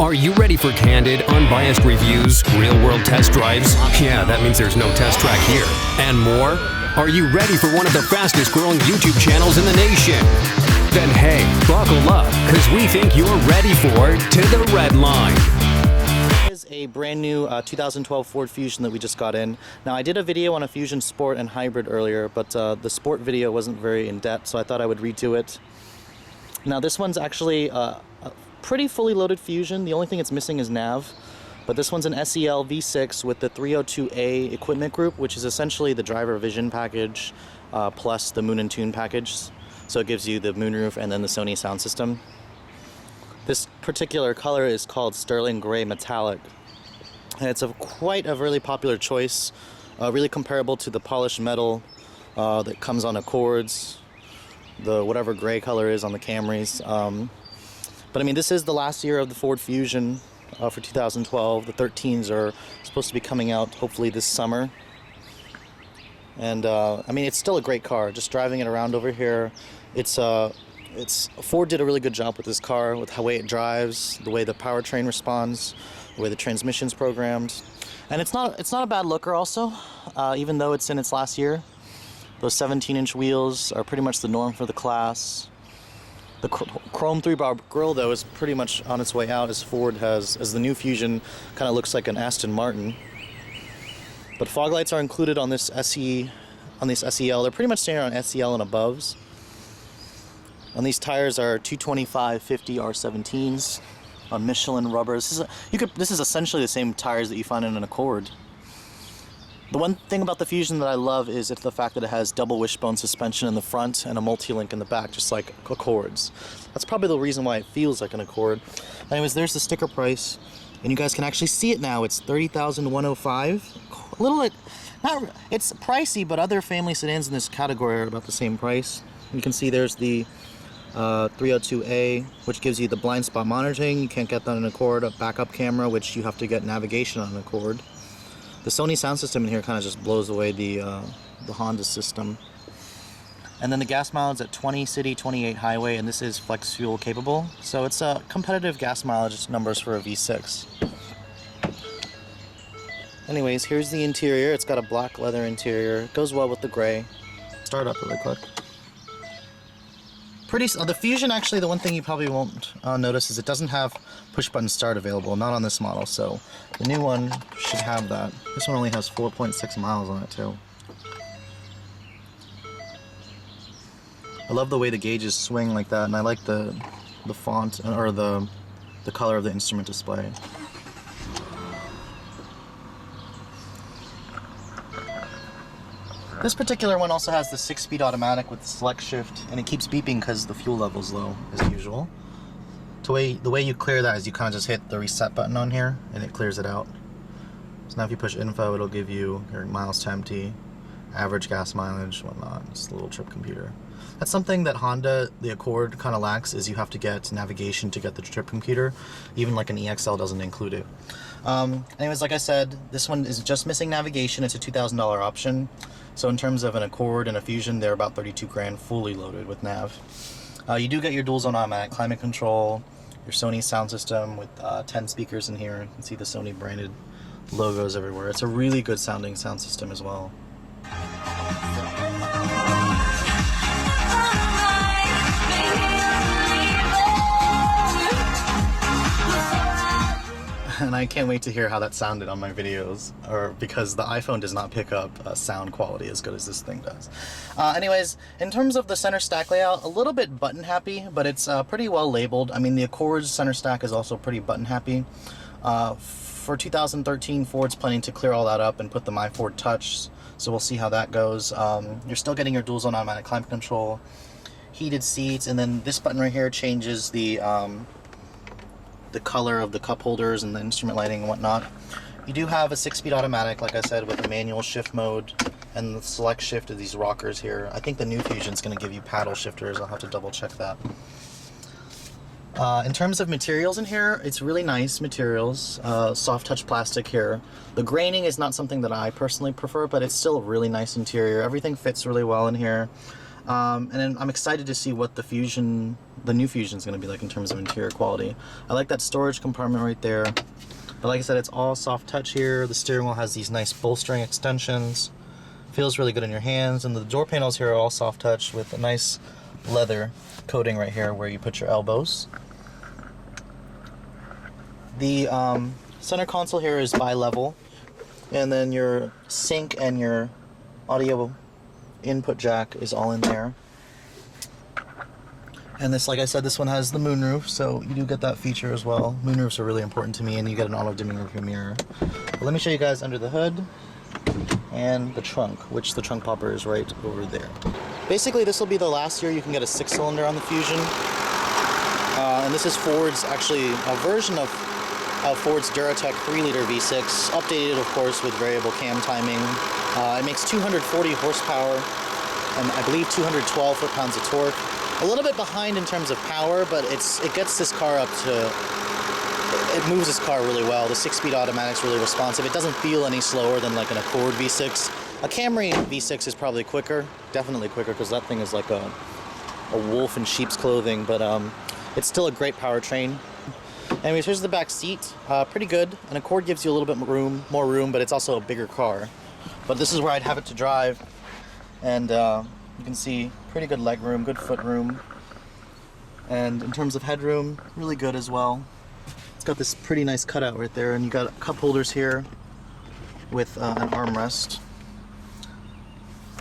Are you ready for candid, unbiased reviews, real-world test drives? Yeah, that means there's no test track here. And more? Are you ready for one of the fastest-growing YouTube channels in the nation? Then hey, buckle up, because we think you're ready for To the Red Line. This is a brand new 2012 Ford Fusion that we just got in. Now, I did a video on a Fusion Sport and Hybrid earlier, but the Sport video wasn't very in-depth, so I thought I would redo it. Now, this one's actually a pretty fully loaded Fusion. The only thing it's missing is nav, but this one's an SEL V6 with the 302A equipment group, which is essentially the driver vision package plus the Moon and Tune package. So it gives you the moonroof and then the Sony sound system. This particular color is called Sterling Gray Metallic, and it's quite a really popular choice, really comparable to the polished metal that comes on Accords, the whatever gray color is on the Camrys. But I mean, this is the last year of the Ford Fusion for 2012. The 13s are supposed to be coming out hopefully this summer. And I mean, it's still a great car. Just driving it around over here, Ford did a really good job with this car, with the way it drives, the way the powertrain responds, the way the transmission's programmed. And it's not a bad looker also, even though it's in its last year. Those 17-inch wheels are pretty much the norm for the class. The chrome 3-bar grille, though, is pretty much on its way out, as Ford has, as the new Fusion kind of looks like an Aston Martin. But fog lights are included on this SEL. They're pretty much standard on SEL and aboves. And these tires are 225/50 R17s on Michelin rubbers. This is essentially the same tires that you find in an Accord. The one thing about the Fusion that I love is the fact that it has double wishbone suspension in the front and a multi-link in the back, just like Accords. That's probably the reason why it feels like an Accord. Anyways, there's the sticker price, and you guys can actually see it now. It's $30,105. A little bit, it's pricey, but other family sedans in this category are about the same price. You can see there's the 302A, which gives you the blind spot monitoring. You can't get that in an Accord. A backup camera, which you have to get navigation on an Accord. The Sony sound system in here kind of just blows away the Honda system. And then the gas mileage at 20 city, 28 highway, and this is flex fuel capable. So it's a competitive gas mileage numbers for a V6. Anyways, here's the interior. It's got a black leather interior. It goes well with the gray. Start up really quick. The Fusion, actually, the one thing you probably won't notice is it doesn't have push-button start available, not on this model, so the new one should have that. This one only has 4.6 miles on it, too. I love the way the gauges swing like that, and I like the font, or the color of the instrument display. This particular one also has the 6-speed automatic with the select shift, and it keeps beeping because the fuel level's low, as usual. The way you clear that is you kind of just hit the reset button on here, and it clears it out. So now if you push info, it'll give you your miles to empty, average gas mileage, whatnot. It's a little trip computer. That's something that Honda, the Accord, kind of lacks, is you have to get navigation to get the trip computer. Even like an EXL doesn't include it. Anyways, like I said, this one is just missing navigation. It's a $2,000 option. So in terms of an Accord and a Fusion, they're about 32 grand fully loaded with nav. You do get your dual zone automatic climate control, your Sony sound system with 10 speakers in here. You can see the Sony branded logos everywhere. It's a really good sounding sound system as well. And I can't wait to hear how that sounded on my videos, because the iPhone does not pick up sound quality as good as this thing does. Anyways, in terms of the center stack layout, a little bit button happy, but it's pretty well labeled. I mean, the Accord's center stack is also pretty button happy. For 2013, Ford's planning to clear all that up and put the My Ford Touch, so we'll see how that goes. You're still getting your dual zone automatic climate control, heated seats, and then this button right here changes the color of the cup holders and the instrument lighting and whatnot. You do have a 6-speed automatic, like I said, with a manual shift mode and the select shift of these rockers here. I think the new Fusion's going to give you paddle shifters. I'll have to double check that. In terms of materials in here, it's really nice materials. Soft touch plastic here. The graining is not something that I personally prefer, but it's still a really nice interior. Everything fits really well in here. And then I'm excited to see what the new Fusion is going to be like in terms of interior quality. I like that storage compartment right there. But like I said, it's all soft touch here. The steering wheel has these nice bolstering extensions. Feels really good in your hands. And the door panels here are all soft touch with a nice leather coating right here where you put your elbows. The center console here is bi-level. And then your sync and your audio input jack is all in there. And this, like I said, this one has the moonroof, so you do get that feature as well. Moonroofs are really important to me, and you get an auto-dimming rearview mirror. But let me show you guys under the hood and the trunk, which the trunk popper is right over there. Basically, this will be the last year you can get a 6-cylinder on the Fusion. And this is Ford's, actually, a version of Ford's Duratec 3-liter V6, updated, of course, with variable cam timing. It makes 240 horsepower and I believe 212 foot-pounds of torque. A little bit behind in terms of power, but it gets this car up to, it moves this car really well. The 6-speed automatic's really responsive. It doesn't feel any slower than like an Accord V6. A Camry V6 is probably quicker, definitely quicker, because that thing is like a wolf in sheep's clothing, but it's still a great powertrain. Anyways, here's the back seat. Pretty good. An Accord gives you a little bit more room, but it's also a bigger car. But this is where I'd have it to drive, and you can see pretty good leg room, good foot room, and in terms of headroom, really good as well. It's got this pretty nice cutout right there, and you got cup holders here with an armrest.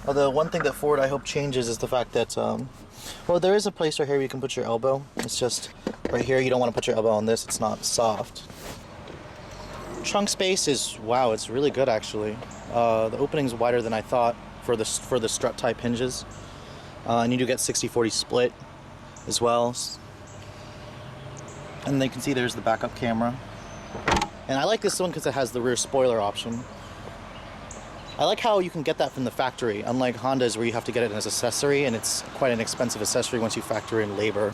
Although one thing that Ford I hope changes is the fact that, well, there is a place right here where you can put your elbow. It's just right here. You don't want to put your elbow on this. It's not soft. Trunk space is, wow, it's really good actually. The opening's wider than I thought for the strut type hinges. And you do get 60-40 split as well. And then you can see there's the backup camera. And I like this one because it has the rear spoiler option. I like how you can get that from the factory, unlike Honda's where you have to get it as an accessory, and it's quite an expensive accessory once you factor in labor.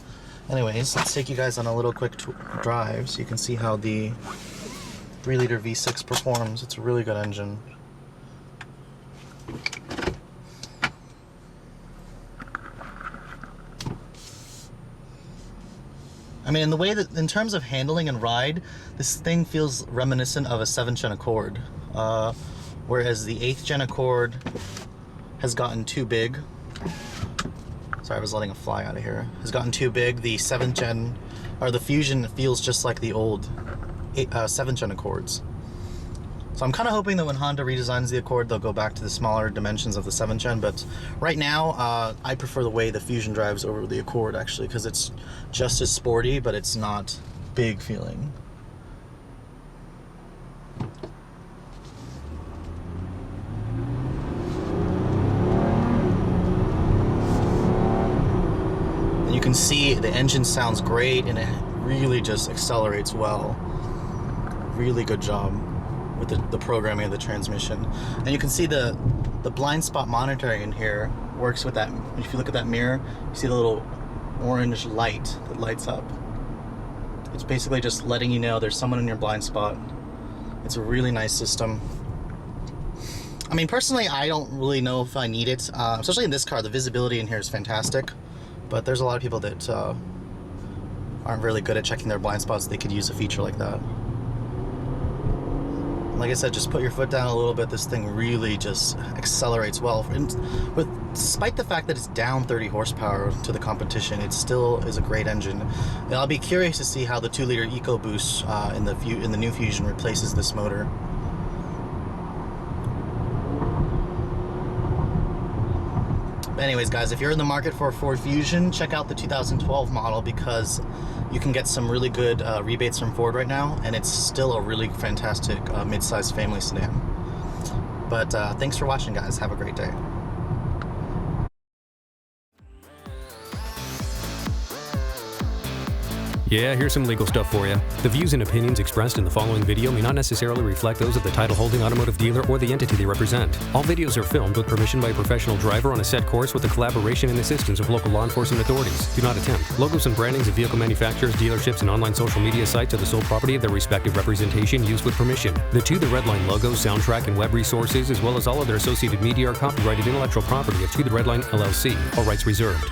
Anyways, let's take you guys on a little quick drive so you can see how the 3-liter V6 performs. It's a really good engine. I mean, in the way that, in terms of handling and ride, this thing feels reminiscent of a 7th gen Accord. Whereas the 8th gen Accord has gotten too big. Sorry, I was letting a fly out of here. Has gotten too big. The 7th gen, or the Fusion, feels just like the old 7th gen Accords. So I'm kind of hoping that when Honda redesigns the Accord, they'll go back to the smaller dimensions of the 7th gen. But right now, I prefer the way the Fusion drives over the Accord, actually, because it's just as sporty, but it's not big feeling. And you can see the engine sounds great, and it really just accelerates well. Really good job with the programming of the transmission. And you can see the blind spot monitoring in here works with that. If you look at that mirror, you see the little orange light that lights up. It's basically just letting you know there's someone in your blind spot. It's a really nice system. I mean, personally, I don't really know if I need it, especially in this car. The visibility in here is fantastic, but there's a lot of people that aren't really good at checking their blind spots. They could use a feature like that. Like I said, just put your foot down a little bit. This thing really just accelerates well. And despite the fact that it's down 30 horsepower to the competition, it still is a great engine. And I'll be curious to see how the 2-liter EcoBoost in the new Fusion replaces this motor. But anyways, guys, if you're in the market for a Ford Fusion, check out the 2012 model because you can get some really good rebates from Ford right now, and it's still a really fantastic mid-sized family sedan. But thanks for watching, guys. Have a great day. Yeah, here's some legal stuff for you. The views and opinions expressed in the following video may not necessarily reflect those of the title-holding automotive dealer or the entity they represent. All videos are filmed with permission by a professional driver on a set course with the collaboration and assistance of local law enforcement authorities. Do not attempt. Logos and brandings of vehicle manufacturers, dealerships, and online social media sites are the sole property of their respective representation used with permission. The To The Redline logo, soundtrack, and web resources, as well as all other associated media, are copyrighted intellectual property of To The Redline LLC. All rights reserved.